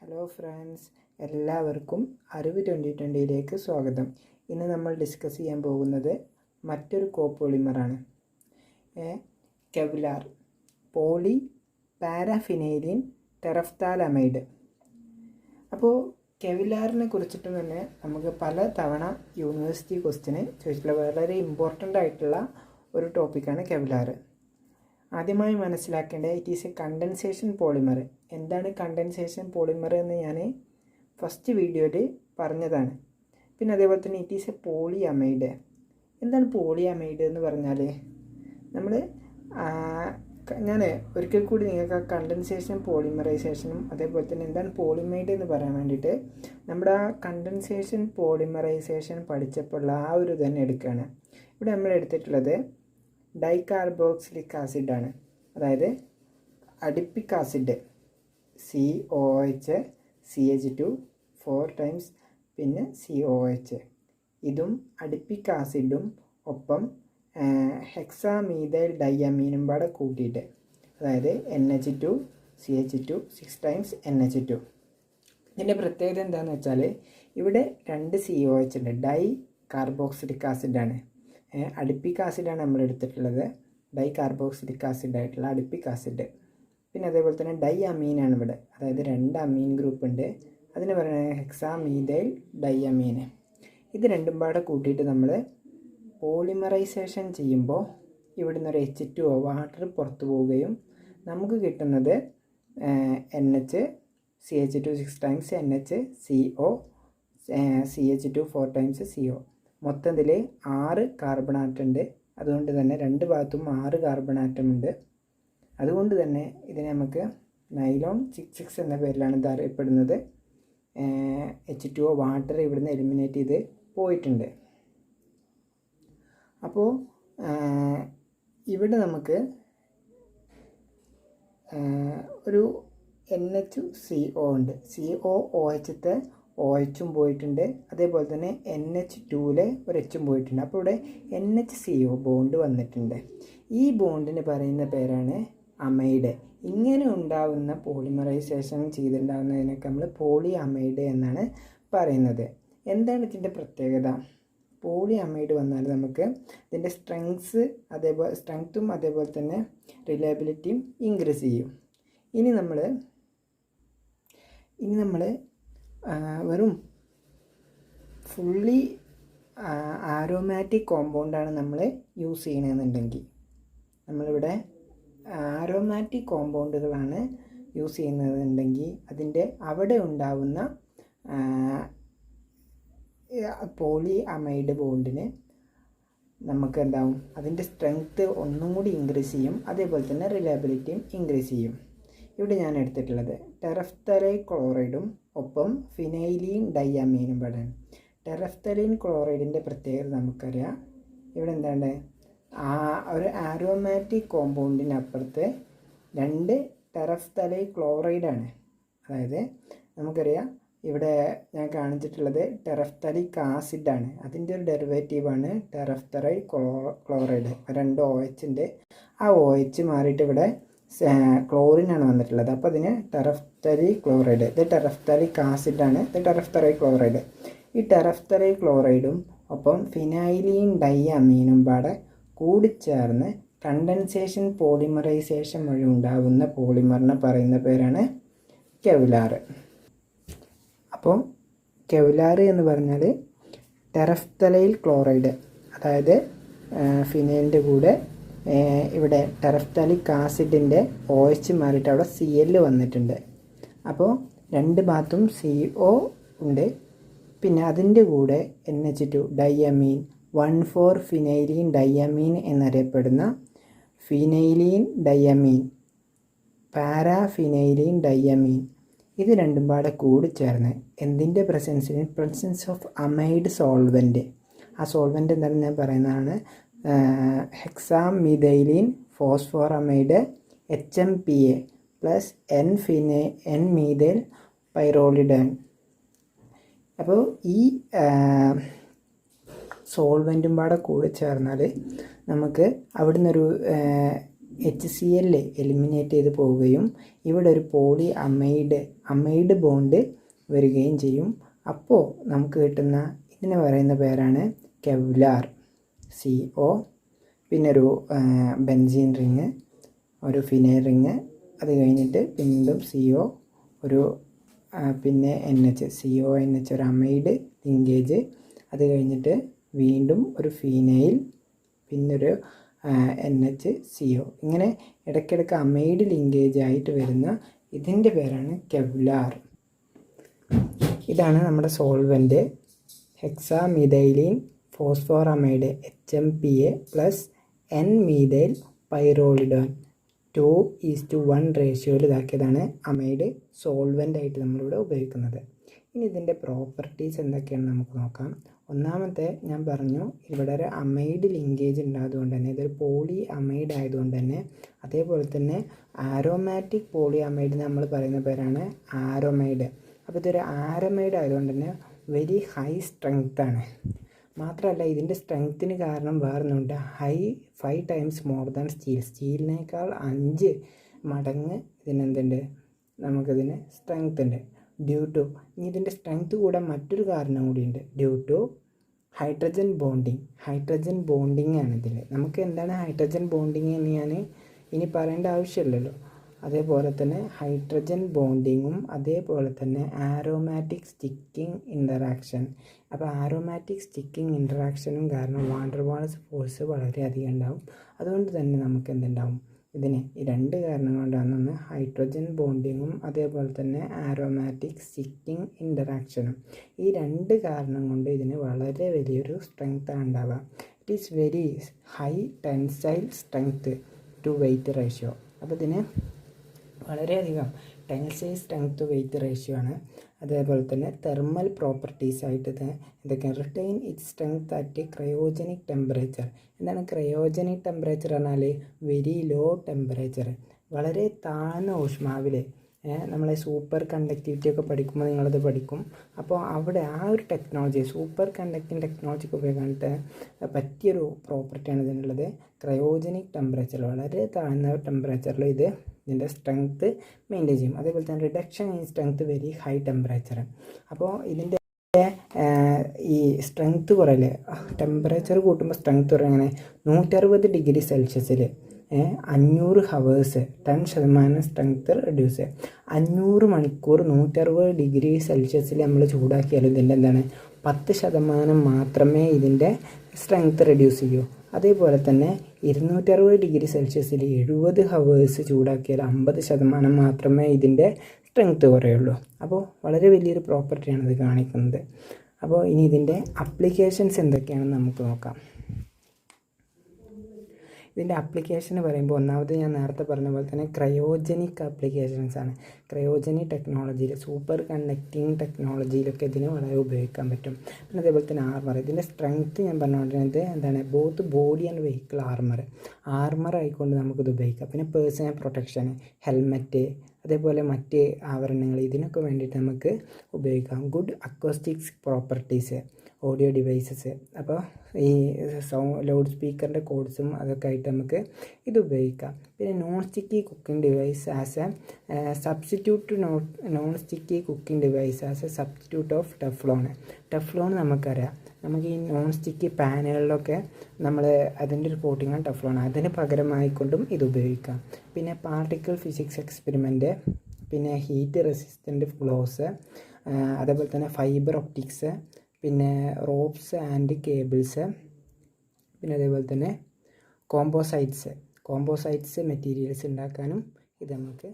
Hello friends, എല്ലാവർക്കും അറിവ് 2020യിലേക്ക് സ്വാഗതം. ഇന്ന് നമ്മൾ ഡിസ്കസ് ചെയ്യാൻ പോകുന്നത് മറ്റൊരു കോപോളിമറാണ്, കെവ്ലാർ പോളി പാരാഫിനൈലിൻ ടെറഫ്താലമൈഡ്. അപ്പോൾ കെവ്ലാറിനെ കുറിച്ചിട്ട് തന്നെ നമുക്ക് പല തവണ യൂണിവേഴ്സിറ്റി ക്വസ്റ്റ്യന് ചോദിച്ചിട്ടുള്ള വളരെ ഇമ്പോർട്ടൻ്റ് ആയിട്ടുള്ള ഒരു ടോപ്പിക്കാണ് കെവ്ലാർ. ആദ്യമായി മനസ്സിലാക്കേണ്ട it is a condensation polymer. എന്താണ് കണ്ടൻസേഷൻ പോളിമർ എന്ന് ഞാൻ ഫസ്റ്റ് വീഡിയോയിൽ പറഞ്ഞതാണ്. പിന്നെ അതേപോലെ തന്നെ it is a polyamide. എന്താണ് പോളി അമൈഡ് എന്ന് പറഞ്ഞാൽ ഞാൻ ഒരിക്കൽ കൂടി നിങ്ങൾക്ക് ആ കണ്ടൻസേഷൻ പോളിമറൈസേഷനും അതേപോലെ തന്നെ എന്താണ് പോളിമൈഡ് എന്ന് പറയാൻ വേണ്ടിയിട്ട് നമ്മുടെ ആ കണ്ടൻസേഷൻ പോളിമറൈസേഷൻ പഠിച്ചപ്പോൾ ആ ഒരു തന്നെ എടുക്കുകയാണ്. ഇവിടെ നമ്മൾ എടുത്തിട്ടുള്ളത് ഡൈകാർബോക്സിലിക് ആസിഡാണ്, അതായത് adipic acid COOH CH2 4 times പിന്നെ COOH. ഇതും അഡിപ്പിക് ആസിഡും ഒപ്പം ഹെക്സാമീഥൈൽ ഡൈയമീനും പാടെ കൂട്ടിയിട്ട്, അതായത് NH2 CH2 6 ടൈംസ് NH2. ഇതിൻ്റെ പ്രത്യേകത എന്താണെന്ന് വെച്ചാൽ ഇവിടെ 2 COOH ഉണ്ട്. ഡൈ കാർബോക്സിലിക് ആസിഡാണ്, അഡിപ്പിക് ആസിഡാണ് നമ്മൾ എടുത്തിട്ടുള്ളത്, ഡൈ കാർബോക്സിലിക് ആസിഡ് ആയിട്ടുള്ള അഡിപ്പിക് ആസിഡ്. പിന്നെ അതേപോലെ തന്നെ ഡൈ അമീനാണ് ഇവിടെ, അതായത് 2 അമീൻ ഗ്രൂപ്പ് ഉണ്ട്, അതിന് പറയുന്നത് ഹെക്സാമീഥൈൽ ഡൈയമീന്. ഇത് രണ്ടും പാടെ കൂട്ടിയിട്ട് നമ്മൾ പോളിമറൈസേഷൻ ചെയ്യുമ്പോൾ ഇവിടുന്ന് ഒരു H2O വാട്ടർ പുറത്തു പോവുകയും നമുക്ക് കിട്ടുന്നത് NH CH2 6 times NH CO CH2 4 times CO. മൊത്തത്തിൽ 6 കാർബൺ ആറ്റം ഉണ്ട്. അതുകൊണ്ട് തന്നെ രണ്ട് ഭാഗത്തും 6 കാർബൺ ആറ്റം ഉണ്ട്. അതുകൊണ്ട് തന്നെ ഇതിനെ നമുക്ക് നൈലോൺ 6 എന്ന പേരിലാണ് ഇത് അറിയപ്പെടുന്നത്. H2O വാട്ടർ ഇവിടുന്ന് എലിമിനേറ്റ് ചെയ്ത് പോയിട്ടുണ്ട്. അപ്പോൾ ഇവിടെ നമുക്ക് ഒരു NHCO ഉണ്ട്. COOHത്തെ OHും പോയിട്ടുണ്ട്, അതേപോലെ തന്നെ NH2ലെ ഒരു Hും പോയിട്ടുണ്ട്. അപ്പോൾ ഇവിടെ NHCO ബോണ്ട് വന്നിട്ടുണ്ട്. ഈ ബോണ്ടിന് പറയുന്ന പേരാണ് അമൈഡ്. ഇങ്ങനെ ഉണ്ടാവുന്ന പോളിമറൈസേഷൻ ചെയ്തിട്ടുണ്ടാകുന്നതിനൊക്കെ നമ്മൾ പോളി അമൈഡ് എന്നാണ് പറയുന്നത്. എന്താണ് ഇതിൻ്റെ പ്രത്യേകത? പോളി അമൈഡ് വന്നാൽ നമുക്ക് ഇതിൻ്റെ സ്ട്രെങ്ത്തും അതേപോലെ തന്നെ റിലയബിലിറ്റിയും ഇൻക്രീസ് ചെയ്യും. ഇനി നമ്മൾ വെറും ഫുള്ളി ആരോമാറ്റിക് കോമ്പൗണ്ടാണ് നമ്മൾ യൂസ് ചെയ്യണമെന്നുണ്ടെങ്കിൽ, നമ്മളിവിടെ ആരോമാറ്റിക് കോമ്പൗണ്ടുകളാണ് യൂസ് ചെയ്യുന്നതെന്നുണ്ടെങ്കിൽ അതിൻ്റെ അവിടെ ഉണ്ടാവുന്ന പോളി അമൈഡ് ബോണ്ടിന് നമുക്ക് എന്താവും, അതിൻ്റെ സ്ട്രെങ്ത്ത് ഒന്നും കൂടി ഇൻക്രീസ് ചെയ്യും, അതേപോലെ തന്നെ റിലയബിലിറ്റിയും ഇൻക്രീസ് ചെയ്യും. ഇവിടെ ഞാൻ എടുത്തിട്ടുള്ളത് ടെറഫ്തലൈൻ ക്ലോറൈഡും ഒപ്പം ഫിനൈലീൻ ഡൈയമീനും പാടാണ്. ടെറഫ്തലൈൻ ക്ലോറൈഡിൻ്റെ പ്രത്യേകത നമുക്കറിയാം. ഇവിടെ എന്താണ്, ഒരു ആരോമാറ്റിക് കോമ്പൗണ്ടിനപ്പുറത്ത് 2 ടെറഫ്തലൈൻ ക്ലോറൈഡാണ്. അതായത് നമുക്കറിയാം ഇവിടെ ഞാൻ കാണിച്ചിട്ടുള്ളത് ടെറഫ്തലിക് ആസിഡാണ്, അതിൻ്റെ ഒരു ഡെറിവേറ്റീവാണ് ടെറഫ്തലൈൻ ക്ലോറൈഡ്. 2 OH ഉണ്ട്. ആ OH മാറിയിട്ട് ഇവിടെ ക്ലോറിനാണ് വന്നിട്ടുള്ളത്. അപ്പോൾ അതിന് ടെറഫ്തലൈൻ ക്ലോറൈഡ്, ഇത് ടെറഫ്തലിക് ആസിഡാണ്, ഇത് ടെറഫ്തലൈൻ ക്ലോറൈഡ്. ഈ ടെറഫ്തലൈൻ ക്ലോറൈഡും ഒപ്പം ഫിനൈലീൻ ഡൈയമീനും പാടെ കൂടിച്ചേർന്ന് കണ്ടൻസേഷൻ പോളിമറൈസേഷൻ വഴി ഉണ്ടാകുന്ന പോളിമറിനെ പറയുന്ന പേരാണ് കെവ്ലാർ. അപ്പോൾ കെവ്ലാർ എന്ന് പറഞ്ഞാൽ ടെറഫ്തലൈൻ ക്ലോറൈഡ്, അതായത് ഫിനൈലിൻ്റെ കൂടെ ഇവിടെ ടെറഫ്തലിക് ആസിഡിൻ്റെ OH മാറിയിട്ട് അവിടെ Cl വന്നിട്ടുണ്ട്. അപ്പോൾ 2 ഭാഗത്തും CO ഉണ്ട്. പിന്നെ അതിൻ്റെ കൂടെ NH2 ഡൈയമീൻ 1,4 ഫിനൈലീൻ ഡൈയമീൻ എന്നറിയപ്പെടുന്ന ഫിനൈലീൻ ഡൈയമീൻ, പാരാഫിനൈലീൻ ഡൈയമീൻ, ഇത് രണ്ടും പാടെ കൂടിച്ചേർന്ന് എന്തിൻ്റെ പ്രസൻസ് ഓഫ് അമൈഡ് സോൾവെൻറ്റ്. ആ സോൾവെൻറ്റ് എന്താണെന്ന് ഞാൻ പറയുന്നതാണ് ഹെക്സാമിഥൈലിൻ ഫോസ്ഫോറമൈഡ് HMPA പ്ലസ് N മീഥൈൽ പൈറോളിഡൻ. അപ്പോൾ ഈ സോൾവെൻറ്റും പാടെ കൂടി ചേർന്നാൽ നമുക്ക് അവിടെ നിന്നൊരു HCl എലിമിനേറ്റ് ചെയ്ത് പോവുകയും ഇവിടെ ഒരു പോളി അമൈഡ് ബോണ്ട് വരികയും ചെയ്യും. അപ്പോൾ നമുക്ക് കിട്ടുന്ന ഇതിന് പറയുന്ന പേരാണ് കെവ്ലാർ. CO, പിന്നെ ഒരു ബെൻസീൻ റിങ്, ഒരു ഫിനൈൽ റിങ്, അത് കഴിഞ്ഞിട്ട് വീണ്ടും CO, ഒരു പിന്നെ CONH ഒരു അമൈഡ് ലിങ്കേജ്, അത് കഴിഞ്ഞിട്ട് വീണ്ടും ഒരു ഫിനൈൽ, പിന്നൊരു NHCO. ഇങ്ങനെ ഇടയ്ക്കിടയ്ക്ക് അമൈഡ് ലിങ്കേജ് ആയിട്ട് വരുന്ന ഇതിൻ്റെ പേരാണ് കെവ്ലാർ. ഇതാണ് നമ്മുടെ solvent. Hexamethylene phosphoramide HMPA plus N-മീഥൈൽ പൈറോളിഡോൺ 2:1 റേഷ്യോയിൽ ഇതാക്കിയതാണ് അമൈഡ് സോൾവെൻ്റ് ആയിട്ട് നമ്മളിവിടെ ഉപയോഗിക്കുന്നത്. ഇനി ഇതിൻ്റെ പ്രോപ്പർട്ടീസ് എന്തൊക്കെയാണെന്ന് നമുക്ക് നോക്കാം. ഒന്നാമത്തെ ഞാൻ പറഞ്ഞു, ഇവിടെ ഒരു അമൈഡ് ലിങ്കേജ് ഉണ്ടായതുകൊണ്ട് തന്നെ ഇതൊരു പോളി അമൈഡ് ആയതുകൊണ്ട് തന്നെ, അതേപോലെ തന്നെ ആരോമാറ്റിക് പോളി അമൈഡ് നമ്മൾ പറയുന്ന പേരാണ് ആരോമൈഡ്. അപ്പോൾ ഇതൊരു ആരോമൈഡ് ആയതുകൊണ്ട് തന്നെ വെരി ഹൈ സ്ട്രെങ്ത്താണ്. മാത്രമല്ല ഇതിൻ്റെ സ്ട്രെങ്ത്തിന് കാരണം വേറൊന്നുണ്ട്, 5 times മോർ ദാൻ സ്റ്റീലിനേക്കാൾ 5 മടങ്ങ് ഇതിനെന്തുണ്ട്, നമുക്കിതിന് സ്ട്രെങ്ത് ഉണ്ട്. ഡ്യൂ ടു ഇതിൻ്റെ സ്ട്രെങ്ത് കൂടാൻ മറ്റൊരു കാരണം കൂടിയുണ്ട്, ഡ്യൂ ടു ഹൈഡ്രജൻ ബോണ്ടിങ് ആണ് ഇതിൽ. നമുക്ക് എന്താണ് ഹൈഡ്രജൻ ബോണ്ടിങ് എന്ന് ഞാൻ ഇനി പറയേണ്ട ആവശ്യമില്ലല്ലോ. അതേപോലെ തന്നെ ഹൈഡ്രജൻ ബോണ്ടിങ്ങും അതേപോലെ തന്നെ ആരോമാറ്റിക് സ്റ്റിക്കിംഗ് ഇൻ്ററാക്ഷൻ. അപ്പോൾ ആരോമാറ്റിക് സ്റ്റിക്കിംഗ് ഇൻ്ററാക്ഷനും കാരണം വാണ്ടർ വാൾസ് ഫോഴ്സ് വളരെയധികം ഉണ്ടാവും. അതുകൊണ്ട് തന്നെ നമുക്ക് എന്തുണ്ടാവും, ഇതിന് ഈ 2 കാരണം കൊണ്ടാണ്, ഒന്ന് ഹൈഡ്രജൻ ബോണ്ടിങ്ങും അതേപോലെ തന്നെ ആരോമാറ്റിക് സ്റ്റിക്കിംഗ് ഇൻ്ററാക്ഷനും. ഈ 2 കാരണം കൊണ്ട് ഇതിന് വളരെ വലിയൊരു സ്ട്രെങ്ത്താണ് ഉണ്ടാവുക. It is very high tensile strength to weight ratio. അപ്പോൾ ഇതിന് വളരെയധികം tensile strength to weight ratio ആണ്. അതേപോലെ തന്നെ തെർമൽ പ്രോപ്പർട്ടീസ് ആയിട്ട് ഇതൊക്കെയാണ്. Retain it strength at cryogenic temperature. എന്താണ് ക്രയോജനിക് ടെമ്പറേച്ചർ പറഞ്ഞാൽ? വെരി ലോ ടെമ്പറേച്ചർ, വളരെ താഴ്ന്ന ഊഷ്മാവിൽ. നമ്മളെ സൂപ്പർ കണ്ടക്ടിവിറ്റി ഒക്കെ പഠിക്കുമ്പോൾ നിങ്ങളത് പഠിക്കും. അപ്പോൾ അവിടെ ആ ഒരു ടെക്നോളജി, സൂപ്പർ കണ്ടക്റ്റിംഗ് ടെക്നോളജിക്ക് ഉപയോഗിക്കാനായിട്ട് പറ്റിയൊരു പ്രോപ്പർട്ടിയാണ് ഇതിനുള്ളത്. ക്രയോജനിക് ടെമ്പറേച്ചർ, വളരെ താഴ്ന്ന ടെമ്പറേച്ചറിൽ ഇതിൻ്റെ സ്ട്രെങ്ത്ത് മെയിൻറ്റെയിൻ ചെയ്യും. അതേപോലെ തന്നെ reduction in strength very high temperature. അപ്പോൾ ഇതിൻ്റെ ഈ സ്ട്രെങ്ത്ത് കുറയല്, ടെമ്പറേച്ചർ കൂട്ടുമ്പോൾ സ്ട്രെങ്ത്ത് കുറയും. അങ്ങനെ 160 ഡിഗ്രി സെൽഷ്യസിൽ 500 hours 10% സ്ട്രെങ്ത്ത് റെഡ്യൂസ്. 500 മണിക്കൂർ 160 ഡിഗ്രി സെൽഷ്യസിൽ നമ്മൾ ചൂടാക്കിയാൽ ഇതിൻ്റെ എന്താണ് 10% മാത്രമേ ഇതിൻ്റെ സ്ട്രെങ്ത്ത് റെഡ്യൂസ് ചെയ്യൂ. അതേപോലെ തന്നെ 260 ഡിഗ്രി സെൽഷ്യസിൽ 70 hours ചൂടാക്കിയാൽ 50% മാത്രമേ ഇതിൻ്റെ സ്ട്രെങ്ത്ത് കുറയുള്ളൂ. അപ്പോൾ വളരെ വലിയൊരു പ്രോപ്പർട്ടിയാണ് ഇത് കാണിക്കുന്നത്. അപ്പോൾ ഇനി ഇതിൻ്റെ അപ്ലിക്കേഷൻസ് എന്തൊക്കെയാണെന്ന് നമുക്ക് നോക്കാം. ഇതിൻ്റെ ആപ്ലിക്കേഷൻ പറയുമ്പോൾ ഒന്നാമത് ഞാൻ നേരത്തെ പറഞ്ഞ പോലെ തന്നെ ക്രയോജനിക് ആപ്ലിക്കേഷൻസ് ആണ്. ക്രയോജനിക് ടെക്നോളജിയിൽ, സൂപ്പർ കണ്ടക്റ്റിംഗ് ടെക്നോളജിയിലൊക്കെ ഇതിന് വളരെ ഉപയോഗിക്കാൻ പറ്റും. പിന്നെ അതേപോലെ തന്നെ ആർമർ. ഇതിൻ്റെ സ്ട്രെങ്ത്ത് ഞാൻ പറഞ്ഞുകൊണ്ടിരുന്നത് എന്താണ്, both body and vehicle armour ആയിക്കൊണ്ട് നമുക്കിത് ഉപയോഗിക്കാം. പിന്നെ പേഴ്സണൽ പ്രൊട്ടക്ഷൻ, ഹെൽമെറ്റ്, അതേപോലെ മറ്റ് ആവരണങ്ങൾ, ഇതിനൊക്കെ വേണ്ടിയിട്ട് നമുക്ക് ഉപയോഗിക്കാം. Good acoustics properties, audio devices. അപ്പോൾ ഈ ലൗഡ് സ്പീക്കറിൻ്റെ കോഡ്സും അതൊക്കെ ആയിട്ട് നമുക്ക് ഇത് ഉപയോഗിക്കാം. പിന്നെ non sticky cooking device as A substitute non sticky cooking device as A substitute of Teflon നമുക്കറിയാം. നമുക്ക് ഈ നോൺ സ്റ്റിക്കി പാനുകളിലൊക്കെ നമ്മൾ അതിൻ്റെ ഒരു കോട്ടിങ്ങാണ് ടെഫ്ലോൺ, അതിന് പകരമായിക്കൊണ്ടും ഇത് ഉപയോഗിക്കാം. പിന്നെ പാർട്ടിക്കിൾ ഫിസിക്സ് എക്സ്പെരിമെൻറ്റ്, പിന്നെ ഹീറ്റ് റെസിസ്റ്റൻ്റ് ഗ്ലോസ്, അതേപോലെ തന്നെ ഫൈബർ ഒപ്റ്റിക്സ്, പിന്നെ റോപ്സ് ആൻഡ് കേബിൾസ്, പിന്നെ അതേപോലെ തന്നെ കോമ്പോസൈറ്റ്സ് മെറ്റീരിയൽസ് ഉണ്ടാക്കാനും ഇത് നമുക്ക്